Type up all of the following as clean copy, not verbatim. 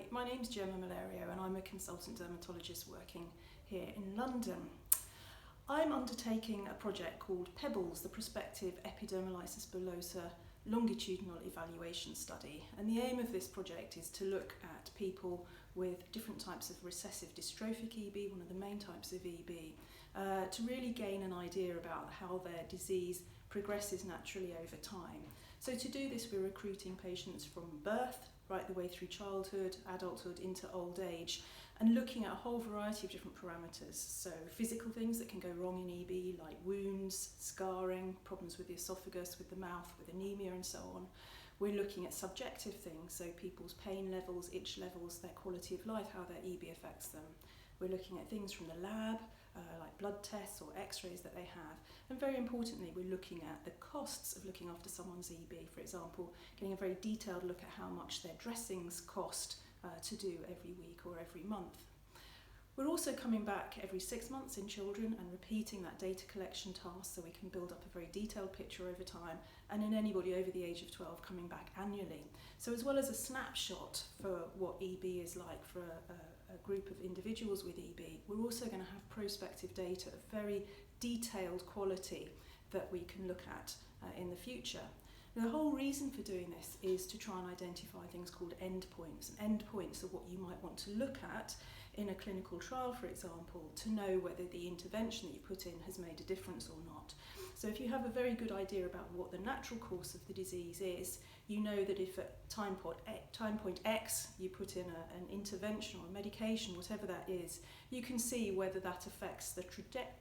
Hi, my name's Jemima Mellerio and I'm a consultant dermatologist working here in London. I'm undertaking a project called Pebbles, the Prospective Epidermolysis Bullosa Longitudinal Evaluation Study, and the aim of this project is to look at people with different types of recessive dystrophic EB, one of the main types of EB, to really gain an idea about how their disease progresses naturally over time. So to do this, we're recruiting patients from birth right the way through childhood, adulthood into old age, and looking at a whole variety of different parameters. So physical things that can go wrong in EB, like wounds, scarring, problems with the esophagus, with the mouth, with anemia and so on. We're looking at subjective things, so people's pain levels, itch levels, their quality of life, how their EB affects them. We're looking at things from the lab, like blood tests or x-rays that they have. And very importantly, we're looking at the costs of looking after someone's EB. For example, getting a very detailed look at how much their dressings cost to do every week or every month. We're also coming back every 6 months in children and repeating that data collection task so we can build up a very detailed picture over time, and in anybody over the age of 12 coming back annually. So as well as a snapshot for what EB is like for a group of individuals with EB, we're also going to have prospective data of very detailed quality that we can look at in the future. Now, the whole reason for doing this is to try and identify things called endpoints. And endpoints are what you might want to look at in a clinical trial, for example, to know whether the intervention that you put in has made a difference or not. So if you have a very good idea about what the natural course of the disease is, you know that if at time point X you put in an intervention or a medication, whatever that is, you can see whether that affects the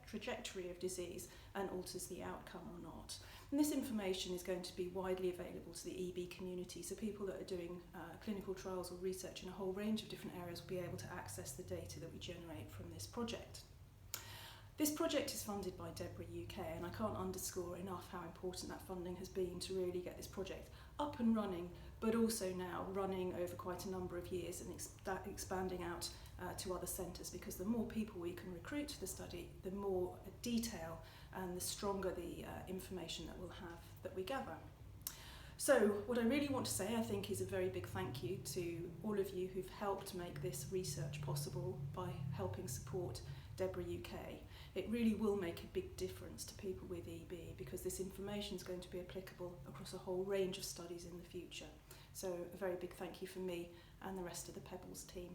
trajectory of disease and alters the outcome or not. And this information is going to be widely available to the EB community, so people that are doing clinical trials or research in a whole range of different areas will be able to access the data that we generate from this project. This project is funded by DEBRA UK, and I can't underscore enough how important that funding has been to really get this project up and running, but also now running over quite a number of years and expanding out to other centres, because the more people we can recruit to the study, the more detail and the stronger the information that we gather. So what I really want to say, I think, is a very big thank you to all of you who've helped make this research possible by helping support DEBRA UK. It really will make a big difference to people with EB, because this information is going to be applicable across a whole range of studies in the future. So a very big thank you from me and the rest of the Pebbles team.